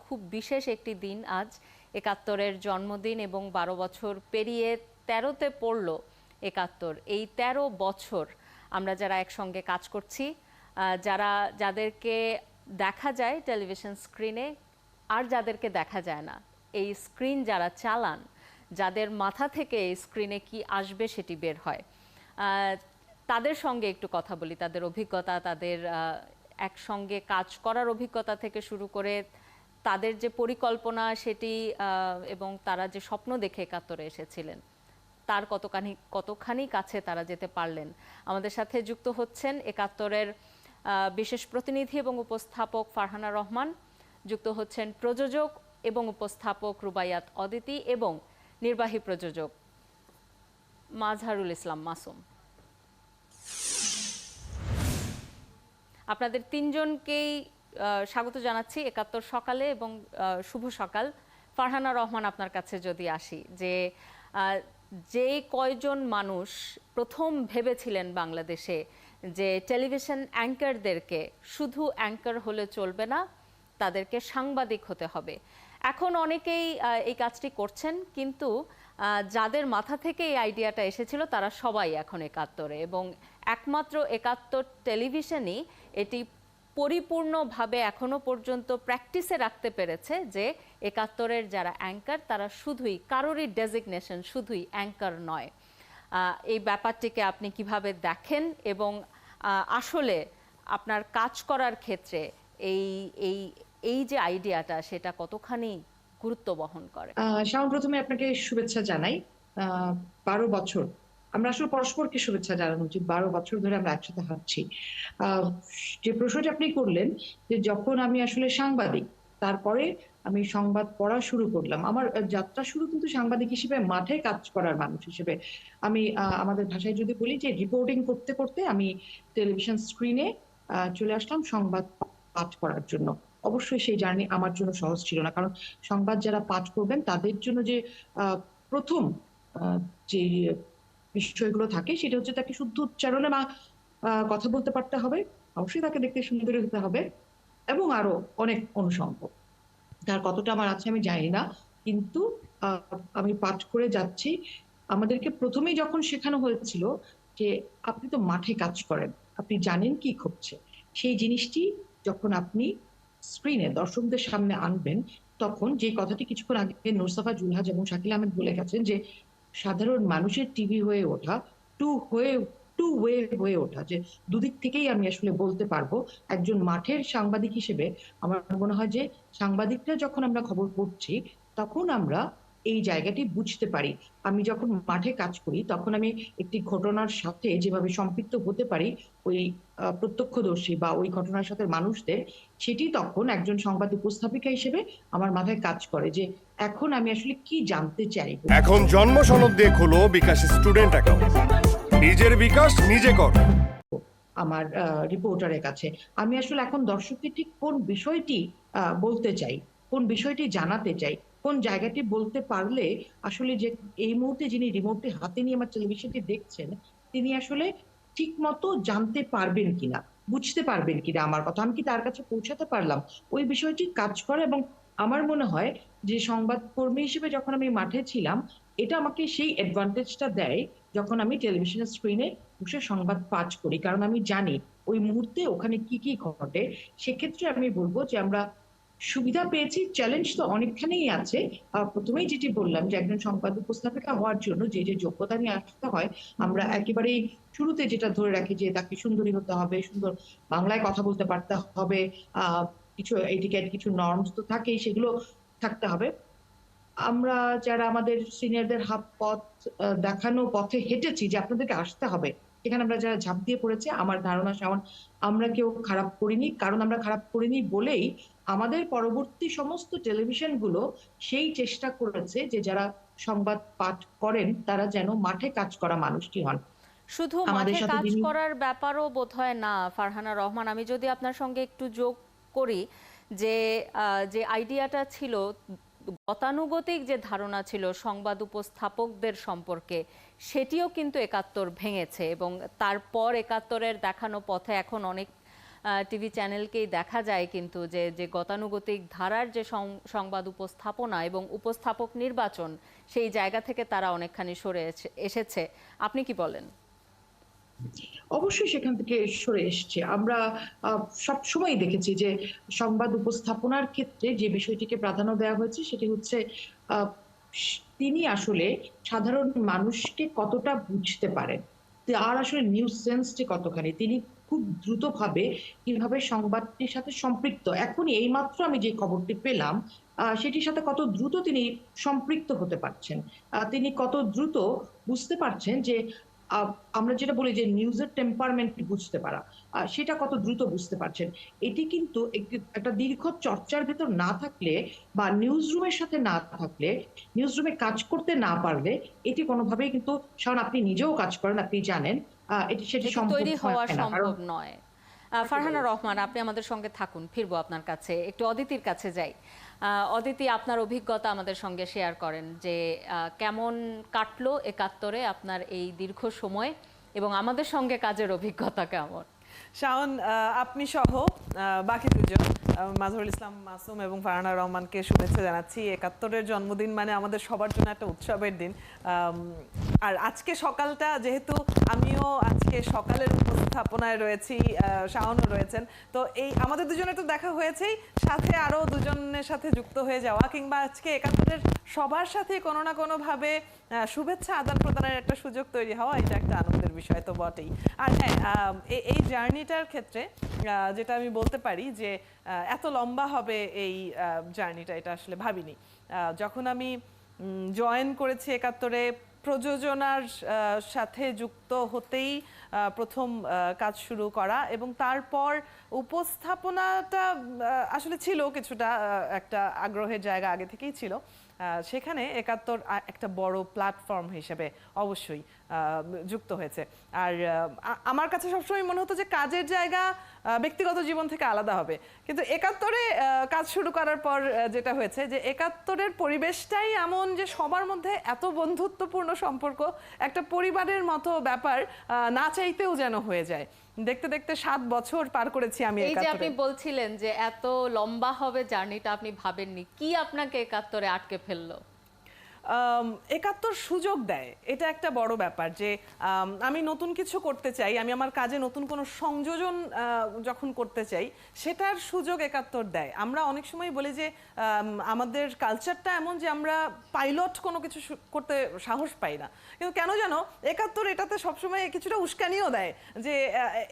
খুব বিশেষ একটি দিন আজ, ৭১-এর জন্মদিন এবং ১২ বছর পেরিয়ে ১৩তে পড়ল ৭১। এই ১৩ বছর আমরা যারা একসঙ্গে কাজ করছি, যাদেরকে দেখা যায় টেলিভিশন স্ক্রিনে আর যাদেরকে দেখা যায় না, এই স্ক্রিন যারা চালান, যাদের মাথা থেকে এই স্ক্রিনে কি আসবে সেটি বের হয়, তাদের সঙ্গে একটু কথা বলি। তাদের অভিজ্ঞতা, তাদের একসঙ্গে কাজ করার অভিজ্ঞতা থেকে শুরু করে তাদের যে পরিকল্পনা সেটি এবং তারা যে স্বপ্ন দেখে ৭১-এ এসেছিলেন তার কতখানি কাছে তারা যেতে পারলেন। আমাদের সাথে যুক্ত হচ্ছেন ৭১-এর বিশেষ প্রতিনিধি এবং উপস্থাপক ফারহানা রহমান, যুক্ত হচ্ছেন প্রযোজক এবং উপস্থাপক রুবাইয়াত অদিতি এবং নির্বাহী প্রযোজক মাজহারুল ইসলাম মাসুম। আপনাদের তিনজনকেই স্বাগত জানাচ্ছি ৭১ সকালে এবং শুভ সকাল। ফারহানা রহমান, আপনার কাছে যদি আসি, যে কয়জন মানুষ প্রথম ভেবেছিলেন বাংলাদেশে যে টেলিভিশন অ্যাঙ্কারদেরকে শুধু অ্যাঙ্কার হলে চলবে না, তাদেরকে সাংবাদিক হতে হবে, এখন অনেকেই এই কাজটি করছেন, কিন্তু যাদের মাথা থেকে এই আইডিয়াটা এসেছিল তারা সবাই এখন ৭১-এ, এবং একমাত্র ৭১ টেলিভিশনই এটি পরিপূর্ণভাবে এখনো পর্যন্ত প্র্যাকটিসে রাখতে পেরেছে যে ৭১-এর যারা অ্যাঙ্কার তারা শুধুই, কারোরই ডেজিগনেশন শুধুই অ্যাঙ্কার নয়। এই ব্যাপারটিকে আপনি কিভাবে দেখেন এবং আসলে আপনার কাজ করার ক্ষেত্রে এই এই এই যে আইডিয়াটা সেটা কতখানি গুরুত্ব বহন করে? শাওন, প্রথমে আপনাকে শুভেচ্ছা জানাই। ১২ বছর আমরা আসলে পরস্পরকে শুভেচ্ছা জানানো উচিত। ১২ বছর ধরে আমরা একসাথে হাঁটছি। যে প্রশ্নটি আপনি করলেন, যে যখন আমি আসলে সাংবাদিক, তারপরে আমি সংবাদ পড়া শুরু করলাম। আমার যাত্রা শুরু কিন্তু সাংবাদিক হিসেবে, মাঠে কাজ করার মানুষ হিসেবে। আমি আমাদের ভাষায় যদি বলি যে রিপোর্টিং করতে করতে আমি টেলিভিশন স্ক্রিনে চলে আসলাম সংবাদ পাঠ করার জন্য। অবশ্যই সেই জার্নি আমার জন্য সহজ ছিল না, কারণ সংবাদ যারা পাঠ করবেন তাদের জন্য যে প্রথম যে বিষয়গুলো থাকে সেটা হচ্ছে তাকে শুদ্ধ উচ্চারণে কথা বলতে পারতে হবে, অবশ্যই তাকে দেখতে সুন্দরী হতে হবে, এবং আরো অনেক অনুষঙ্গ। তার কতটা আমার আছে আমি জানি না, কিন্তু আমি পাঠ করে যাচ্ছি। আমাদেরকে প্রথমেই যখন শেখানো হয়েছিল যে আপনি তো মাঠে কাজ করেন, আপনি জানেন কি ঘটছে, সেই জিনিসটি যখন আপনি স্ক্রিনে দর্শকদের সামনে আনবেন, তখন যে কথাটি কিছুক্ষণ আগে নুরসাফা জুলহাজ এবং শাকিল আহমেদ বলে গেছেন, যে সাধারণ মানুষের টিভি হয়ে ওঠা, টু ওয়ে হয়ে ওঠা, যে দুদিক থেকেই আমি আসলে বলতে পারবো। একজন মাঠের সাংবাদিক হিসেবে আমার মনে হয় যে সাংবাদিকরা যখন আমরা খবর পড়ছি তখন আমরা এই জায়গাটি বুঝতে পারি। আমি যখন মাঠে কাজ করি তখন আমি একটি ঘটনার সাথে যেভাবে সম্পৃক্ত হতে পারি, ওই প্রত্যক্ষদর্শী বা ওই ঘটনার সাথে মানুষদের, সেটি তখন একজন সংবাদ উপস্থাপিকা হিসেবে আমার মাথায় কাজ করে, যে এখন আমি আসলে কি জানতে চাই। এখন জন্ম সনদ দিয়ে খোলো বিকাশ স্টুডেন্ট অ্যাকাউন্ট, নিজের বিকাশ নিজে কর। আমার রিপোর্টারের কাছে আমি আসলে এখন দর্শককে ঠিক কোন বিষয়টি বলতে চাই, কোন বিষয়টি জানাতে চাই, কোন জায়গাটি বলতে পারলে আসলে যে এই মুহূর্তে যিনি রিমোটটি হাতে নিয়ে আমার টেলিভিশনটি দেখছেন তিনি আসলে ঠিক মতো জানতে পারবেন কিনা, বুঝতে পারবেন কিনা আমার কথা, আমি কি তার কাছে পৌঁছাতে পারলাম, ওই বিষয়টি কাজ করে। এবং আমার মনে হয় যে সংবাদকর্মী হিসেবে যখন আমি মাঠে ছিলাম, এটা আমাকে সেই অ্যাডভান্টেজটা দেয় যখন আমি টেলিভিশনের স্ক্রিনে বসে সংবাদ পাঠ করি, কারণ আমি জানি ওই মুহূর্তে ওখানে কি কি ঘটে। সেক্ষেত্রে আমি বলবো যে আমরা সুবিধা পেয়েছি, চ্যালেঞ্জ তো অনেকখানেই আছে। প্রথমেই যেটি বললাম যে একজন সংবাদ উপস্থাপিকা হওয়ার জন্য যে যে যোগ্যতা নিয়ে আসতে হয়, আমরা একেবারেই শুরুতে যেটা ধরে রাখি যে তাকে সুন্দরী হতে হবে, সুন্দর বাংলায় কথা বলতে পারতে হবে, কিছু এটিকেট, কিছু নর্মস তো থাকেই, সেগুলো থাকতে হবে। আমরা যারা আমাদের সিনিয়রদের হাত পথ দেখানো পথে হেঁটেছি যে আপনাদেরকে আসতে হবে, এখানে আমরা যারা ঝাঁপ দিয়ে পড়েছে, আমার ধারণা শাওন, আমরা কেউ খারাপ করিনি, কারণ আমরা খারাপ করিনি বলেই আমাদের পরবর্তী সমস্ত টেলিভিশনগুলো সেই চেষ্টা করেছে যে যারা সংবাদ পাঠ করেন তারা যেন মাঠে কাজ করা মানুষটি হন। শুধু মাঠে কাজ করার ব্যাপারও বোধহয় না ফারহানা রহমান, আমি যদি আপনার সঙ্গে একটু যোগ করি, যে যে আইডিয়াটা ছিল, গতানুগতিক যে ধারণা ছিল সংবাদ উপস্থাপকদের সম্পর্কে, সেটিও কিন্তু ৭১ ভেঙেছে, এবং তারপর ৭১-এর দেখানো পথে এখন অনেক টিভি চ্যানেলকেই দেখা যায় কিন্তু যে যে গতানুগতিক ধারার যে সংবাদ উপস্থাপনা এবং উপস্থাপক নির্বাচন, সেই জায়গা থেকে তারা অনেকখানি সরে এসেছে। আপনি কি বলেন? অবশ্যই সেখান থেকে সরে এসছে। আমরা সব সময় দেখেছি যে সংবাদ উপস্থাপনার ক্ষেত্রে যে বিষয়টিকে প্রাধান্য দেওয়া হয়েছে সেটি হচ্ছে তিনি আসলে সাধারণ মানুষকে কতটা বুঝতে পারেন, আর আসলে নিউজ সেন্সটি কতখানি, তিনি খুব দ্রুতভাবে কিভাবে সংবাদটির সাথে সম্পৃক্ত, এখনই এইমাত্র আমি যে খবরটি পেলাম সেটির সাথে কত দ্রুত তিনি সম্পৃক্ত হতে পারছেন, তিনি কত দ্রুত বুঝতে পারছেন যে আমরা যেটা বলি যে নিউজের টেম্পারমেন্ট বুঝতে পারা, সেটা কত দ্রুত বুঝতে পারছেন। এটি কিন্তু একটা দীর্ঘ চর্চার ভেতর না থাকলে বা নিউজ রুমের সাথে না থাকলে, নিউজ রুমে কাজ করতে না পারলে এটি কোনোভাবেই কিন্তু, কারণ আপনি নিজেও কাজ করেন, আপনি জানেন এটি সেটি তৈরি হওয়া সম্ভব সম্ভব নয়। ফারহানা রহমান, আপনি আমাদের সঙ্গে থাকুন, ফিরবো আপনার কাছে, একটু অদিতির কাছে যাই। অদিতি, আপনার অভিজ্ঞতা আমাদের সঙ্গে শেয়ার করেন যে কেমন কাটলো ৭১-এ আপনার এই দীর্ঘ সময়, এবং আমাদের সঙ্গে কাজের অভিজ্ঞতা কেমন? শাওন, আপনি সহ বাকি দুজন মাজহারুল ইসলাম মাসুম এবং ফারহানা রহমানকে শুভেচ্ছা জানাচ্ছি। ৭১-এর জন্মদিন মানে আমাদের সবার জন্য একটা উৎসবের দিন। আর আজকে সকালটা, যেহেতু আমিও আজকে সকালের উপস্থাপনায় রয়েছি, শাওনও রয়েছেন, তো এই আমাদের দুজনের তো দেখা হয়েছেই, সাথে আরও দুজনের সাথে যুক্ত হয়ে যাওয়া কিংবা আজকে ৭১-এর সবার সাথে কোনো না কোনোভাবে শুভেচ্ছা আদান প্রদানের একটা সুযোগ তৈরি হওয়া, এটা একটা আনন্দের বিষয় তো বটেই। আর হ্যাঁ, এই জার্নিটার ক্ষেত্রে যেটা আমি বলতে পারি যে এত লম্বা হবে এই জার্নিটা, এটা আসলে ভাবিনি। যখন আমি জয়েন করেছি ৭১-এ, প্রযোজনার সাথে যুক্ত হতেই প্রথম কাজ শুরু করা, এবং তারপর উপস্থাপনাটা আসলে ছিল কিছুটা একটা আগ্রহের জায়গা আগে থেকেই ছিল। সেখানে ৭১ একটা বড় প্ল্যাটফর্ম হিসেবে অবশ্যই যুক্ত হয়েছে। আর আমার কাছে সবসময় মনে হতো যে কাজের জায়গা ব্যক্তিগত জীবন থেকে আলাদা হবে, কিন্তু ৭১-এ কাজ শুরু করার পর যেটা হয়েছে যে ৭১-এর পরিবেশটাই এমন যে সবার মধ্যে এত বন্ধুত্বপূর্ণ সম্পর্ক, একটা পরিবারের মতো ব্যাপার, না চাইতেও যেন হয়ে যায়। দেখতে দেখতে ৭ বছর পার করেছি আমি। এই যে আপনি বলছিলেন যে এত লম্বা হবে জার্নিটা, আপনি ভাবেননি, কি আপনাকে ৭১-এ আটকে ফেললো? ৭১ সুযোগ দেয়, এটা একটা বড় ব্যাপার যে আমি নতুন কিছু করতে চাই, আমি আমার কাজে নতুন কোনো সংযোজন যখন করতে চাই, সেটার সুযোগ ৭১ দেয়। আমরা অনেক সময় বলি যে আমাদের কালচারটা এমন যে আমরা পাইলট কোনো কিছু করতে সাহস পাই না, কিন্তু কেন যেন ৭১ এটাতে সবসময় কিছুটা উস্কানিও দেয় যে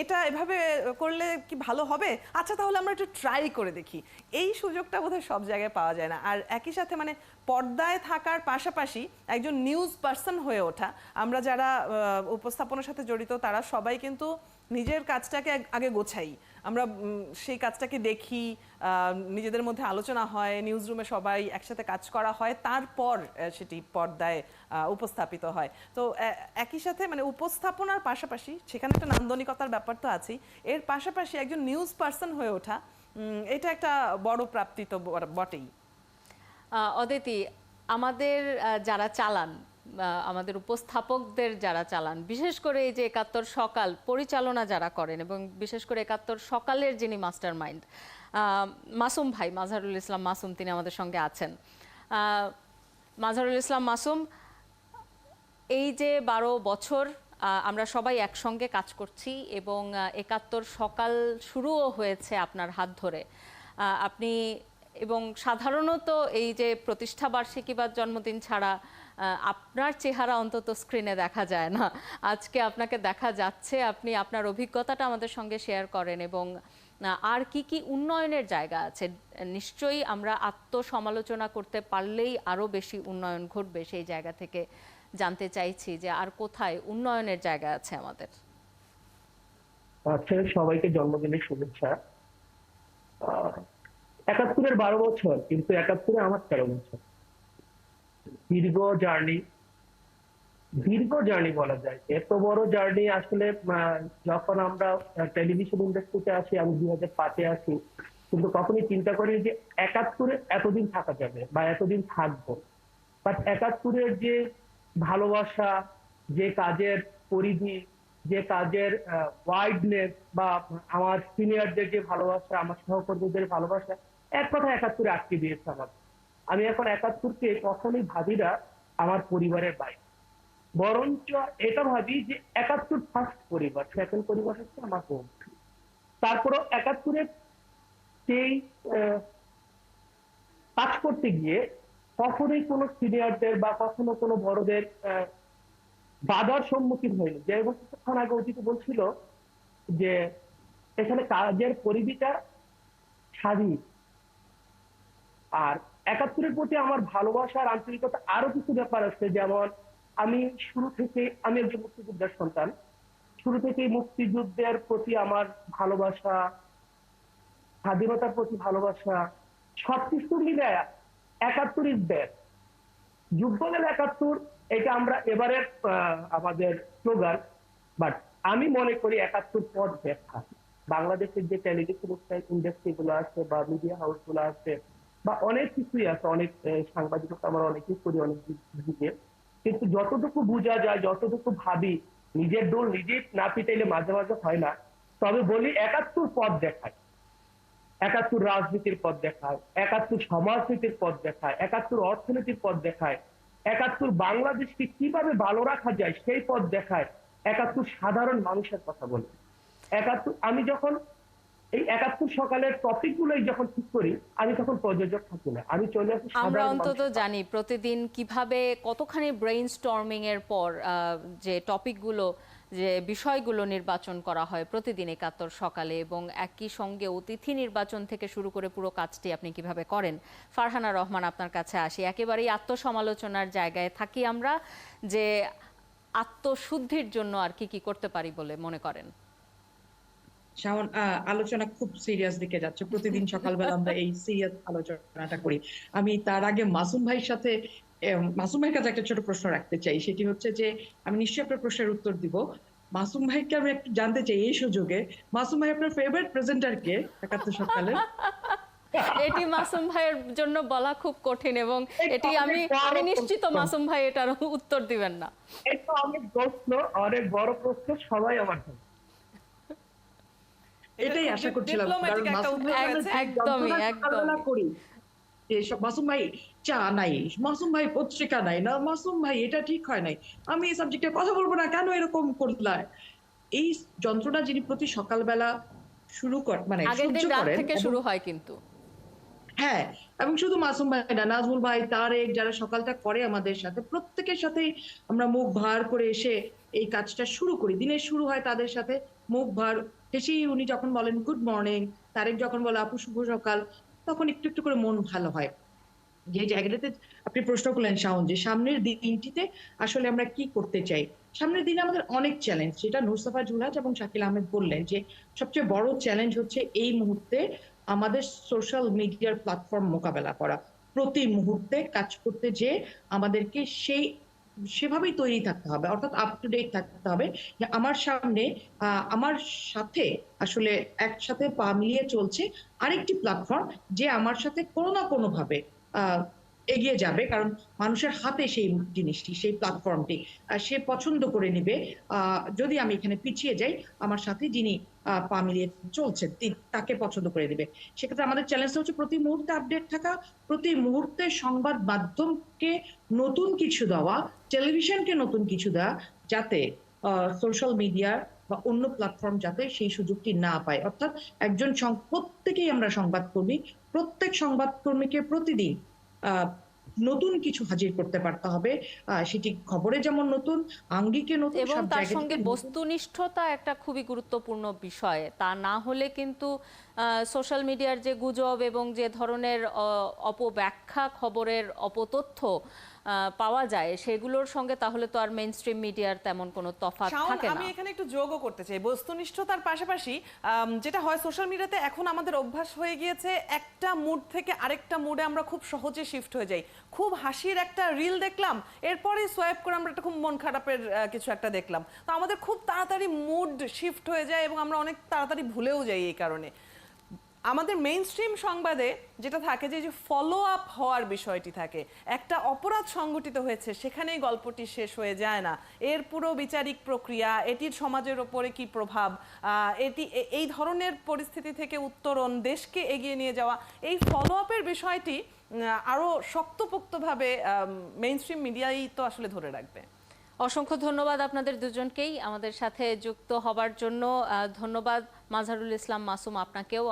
এটা এভাবে করলে কি ভালো হবে, আচ্ছা তাহলে আমরা একটু ট্রাই করে দেখি। এই সুযোগটা বোধহয় সব জায়গায় পাওয়া যায় না। আর একই সাথে মানে পর্দায় থাকার পাশাপাশি একজন নিউজ পার্সন হয়ে ওঠা, আমরা যারা উপস্থাপনার সাথে জড়িত তারা সবাই কিন্তু নিজের কাজটাকে আগে গোছাই, আমরা সেই কাজটাকে দেখি, নিজেদের মধ্যে আলোচনা হয়, নিউজ রুমে সবাই একসাথে কাজ করা হয়, তারপর সেটি পর্দায় উপস্থাপিত হয়। তো একই সাথে মানে উপস্থাপনার পাশাপাশি সেখানে একটা নান্দনিকতার ব্যাপার তো আছেই, এর পাশাপাশি একজন নিউজ পার্সন হয়ে ওঠা, এটা একটা বড় প্রাপ্তি তো বটেই। অদিতি, আমাদের যারা চালান, আমাদের উপস্থাপকদের যারা চালান, বিশেষ করে এই যে ৭১ সকাল পরিচালনা যারা করেন, এবং বিশেষ করে ৭১ সকালের যিনি মাস্টার মাইন্ড মাসুম ভাই, মাজহারুল ইসলাম মাসুম, তিনি আমাদের সঙ্গে আছেন। মাজহারুল ইসলাম মাসুম, এই যে ১২ বছর আমরা সবাই একসঙ্গে কাজ করছি, এবং ৭১ সকাল শুরুও হয়েছে আপনার হাত ধরে, আপনি, এবং সাধারণত এই যে প্রতিষ্ঠা বার্ষিকী বা জন্মদিন ছাড়া আপনার চেহারা অন্তত স্ক্রিনে দেখা যায় না, আজকে আপনাকে দেখা যাচ্ছে, আপনি আপনার অভিজ্ঞতাটা আমাদের সঙ্গে শেয়ার করেন, এবং আর কি কি উন্নয়নের জায়গা আছে। নিশ্চয়ই আমরা আত্মসমালোচনা করতে পারলেই আরও বেশি উন্নয়ন ঘটবে, সেই জায়গা থেকে জানতে চাইছি যে আর কোথায় উন্নয়নের জায়গা আছে আমাদের। আচ্ছা, সবাইকে জন্মদিনের শুভেচ্ছা। ৭১-এর ১২ বছর, কিন্তু ৭১-এ আমার ১৩ বছর। দীর্ঘ জার্নি বলা যায়। এত বড় জার্নি আসলে যখন আমরা টেলিভিশন ইন্ডাস্ট্রিতে আসি, আমি ২০০৫-এ আসি, কিন্তু কখনই চিন্তা করি যে ৭১-এ এতদিন থাকা যাবে বা এতদিন থাকবো। বাট ৭১-এর যে ভালোবাসা, যে কাজের পরিধি, যে কাজের ওয়াইডনেস বা আমার সিনিয়রদের যে ভালোবাসা, আমার সহকর্মীদের ভালোবাসা, এক কথা ৭১ আটকে দিয়েছে আমার। আমি এখন ৭১কে কখনোই ভাবি না আমার পরিবারের বাইরে, বরঞ্চ এটা ভাবি যে ৭১ ফার্স্ট পরিবার, সেকেন্ড পরিবার হচ্ছে আমার হোম। তারপরও ৭১-এর সেই কাজ করতে গিয়ে কখনোই কোনো সিনিয়রদের বা কখনো কোনো বড়দের বাধার সম্মুখীন হয়নি। যে কিছুক্ষণ আগে অতীতে বলছিল যে এখানে কাজের পরিধিটা স্বাধীন, আর ৭১-এর প্রতি আমার ভালোবাসা আর আন্তরিকতা আরো কিছু ব্যাপার আছে। যেমন আমি শুরু থেকে, আমি একজন মুক্তিযোদ্ধার সন্তান, শুরু থেকেই মুক্তিযুদ্ধের প্রতি আমার ভালোবাসা, স্বাধীনতার প্রতি ভালোবাসা, সবকিছু মিলে ৭১ ইজ বেস্ট। যুদ্ধ গেলে ৭১, এটা আমরা এবারের আমাদের স্লোগান। বাট আমি মনে করি ৭১ পথ দেখা। বাংলাদেশের যে টেলিভিশন ইন্ডাস্ট্রি গুলো আছে বা মিডিয়া হাউস গুলো আছে বা অনেক কিছুই আছে, অনেক সাংবাদিকতা আমরা অনেকেই করি অনেক দিকে, কিন্তু যতটুকু বোঝা যায়, যতটুকু ভাবি, নিজের দোল নিজে না পিটাইলে মাঝে মাঝে হয় না। তবে বলি ৭১ পথ দেখায়, ৭১ রাজনীতির পথ দেখায়, ৭১ সমাজনীতির পথ দেখায়, ৭১ অর্থনীতির পথ দেখায়, ৭১ বাংলাদেশকে কিভাবে ভালো রাখা যায় সেই পথ দেখায়, ৭১ সাধারণ মানুষের কথা বলে। ৭১ আমি যখন এই ৭১ সকালের টপিক গুলোই যখন ঠিক করি, আমি তখন প্রযোজক থাকি না, আমি চলে আসি আমরা সাধারণ অন্তত মানুষের জানি প্রতিদিন কিভাবে কতখানি ব্রেইন স্টর্মিং এর পর যে টপিকগুলো, যে বিষয়গুলো নির্বাচন করা হয় প্রতিদিন ৭১ সকালে, এবং একই সঙ্গে অতিথি নির্বাচন থেকে শুরু করে পুরো কাজটি আপনি কিভাবে করেন। ফারহানা রহমান, আপনার কাছে আসি। একেবারেই আত্মসমালোচনার জায়গায় থাকি আমরা, যে আত্মশুদ্ধির জন্য আর কি কি করতে পারি বলে মনে করেন? শাওন, আলোচনা খুব সিরিয়াস দিকে যাচ্ছে। প্রতিদিন সকালবেলা আমরা এই সিরিয়াস আলোচনাটা করি। আমি তার আগে মাসুম ভাইয়ের সাথে, মাসুম ভাইয়ের কাছে একটা ছোট প্রশ্ন রাখতে চাই। সেটি হচ্ছে যে, আমি নিশ্চয়ই আপনার প্রশ্নের উত্তর দিব। মাসুম ভাইকে আমি একটু জানতে চাই এই সুযোগে, মাসুম ভাই আপনার ফেভারিট প্রেজেন্টার কে ৭১ সকালে? এটি মাসুম ভাইয়ের জন্য বলা খুব কঠিন, এবং এটি আমি নিশ্চিত মাসুম ভাই এটার উত্তর দিবেন না। এটা অনেক প্রশ্ন, অনেক বড় প্রশ্ন, সবাই আমার জানে। এটাই আশা করছিলাম, কারণ মাসুম ভাই একদমই সকালবেলা করি যে মাসুম ভাই চা নাই, মাসুম ভাই পত্রিকা নাই, না মাসুম ভাই এটা ঠিক হয় নাই, আমি এই সাবজেক্টে কথা বলবো না, কেন এরকম করলা। এই যন্ত্রণা যিনি প্রতি সকালবেলা শুরু করেন, মানে আগের দিন সহ্য রাত করেন, থেকে শুরু হয় কিন্তু। হ্যাঁ, এবং শুধু মাসুম ভাই না, নাজমুল ভাই, তারেক, যারা সকালটা করে আমাদের সাথে, প্রত্যেকের সাথেই আমরা মুখ ভার করে এসে এই কাজটা শুরু করি। দিনের শুরু হয় তাদের সাথে মুখ ভার হেসে। উনি যখন বলেন গুড মর্নিং, তারেক যখন বলে আপু শুভ সকাল, তখন একটু একটু করে মন ভালো হয়। যে জায়গাটাতে আপনি প্রশ্ন করলেন শাওন, যে সামনের দিনটিতে আসলে আমরা কি করতে চাই। সামনের দিনে আমাদের অনেক চ্যালেঞ্জ, যেটা নুরসাফা জুলহাজ এবং শাকিল আহমেদ বললেন, যে সবচেয়ে বড় চ্যালেঞ্জ হচ্ছে এই মুহূর্তে আমাদের সোশ্যাল মিডিয়ার প্ল্যাটফর্ম মোকাবেলা করা। প্রতি মুহূর্তে কাজ করতে যে আমাদেরকে সেভাবেই তৈরি থাকতে হবে, অর্থাৎ আপ টু ডেট থাকতে হবে, যে আমার সামনে আমার সাথে আসলে একসাথে পা মিলিয়ে চলছে আরেকটি প্ল্যাটফর্ম, যে আমার সাথে কোনো না কোনো ভাবে এগিয়ে যাবে। কারণ মানুষের হাতে সেই জিনিসটি, সেই প্ল্যাটফর্মটি সে পছন্দ করে নিবে। যদি আমি এখানে পিছিয়ে যাই, আমার সাথে যিনি পা মিলিয়ে চলছে তাকে পছন্দ করে দিবে। সেক্ষেত্রে আমাদের চ্যালেঞ্জটা হচ্ছে প্রতি মুহূর্তে আপডেট থাকা, প্রতি মুহূর্তে সংবাদ মাধ্যমকে নতুন কিছু দেওয়া, টেলিভিশনকে নতুন কিছু দেওয়া, যাতে সোশ্যাল মিডিয়া বা অন্য প্ল্যাটফর্ম যাতে সেই সুযোগটি না পায়। অর্থাৎ একজন প্রত্যেকেই আমরা সংবাদকর্মী, প্রত্যেক সংবাদকর্মীকে প্রতিদিন নতুন কিছু হাজির করতে পারতে হবে। সেটি খবরে যেমন নতুন, আঙ্গিকে নতুন, এবং সব তার জায়গা সঙ্গে থেকে বস্তুনিষ্ঠতা একটা খুবই গুরুত্বপূর্ণ বিষয়। তা না হলে কিন্তু সোশ্যাল মিডিয়ার যে গুজব এবং যে ধরনের অপব্যাখ্যা, খবরের অপতথ্য পাওয়া যায়, সেগুলোর সঙ্গে তাহলে তো আর মেইনস্ট্রিম মিডিয়ার তেমন কোনো তফাৎ থাকে না। আমি এখানে একটু যোগও করতে চাই। বস্তুনিষ্ঠতার পাশাপাশি যেটা হয় সোশ্যাল মিডিয়াতে, এখন আমাদের অভ্যাস হয়ে গিয়েছে একটা মুড থেকে আরেকটা মুডে আমরা খুব সহজে শিফট হয়ে যাই। খুব হাসির একটা রিল দেখলাম, এরপরে সোয়াইপ করে আমরা একটা খুব মন খারাপের কিছু একটা দেখলাম, তো আমাদের খুব তাড়াতাড়ি মুড শিফট হয়ে যায় এবং আমরা অনেক তাড়াতাড়ি ভুলেও যাই এই কারণে। আমাদের মেইন স্ট্রিম সংবাদে যেটা থাকে যে ফলো আপ হওয়ার বিষয়টি থাকে, একটা অপরাধ সংঘটিত হয়েছে সেখানেই গল্পটি শেষ হয়ে যায় না, এর পুরো বিচারিক প্রক্রিয়া, এটির সমাজের ওপরে কি প্রভাব, এটি এই ধরনের পরিস্থিতি থেকে উত্তরণ, দেশকে এগিয়ে নিয়ে যাওয়া, এই ফলো আপের বিষয়টি আরো শক্তপোক্তভাবে মেইন স্ট্রিম মিডিয়াই তো আসলে ধরে রাখবে। অসংখ্য ধন্যবাদ আপনাদের দুজনকেই আমাদের সাথে যুক্ত হবার জন্য। ধন্যবাদ মাজহারুল ইসলাম মাসুম আপনাকেও।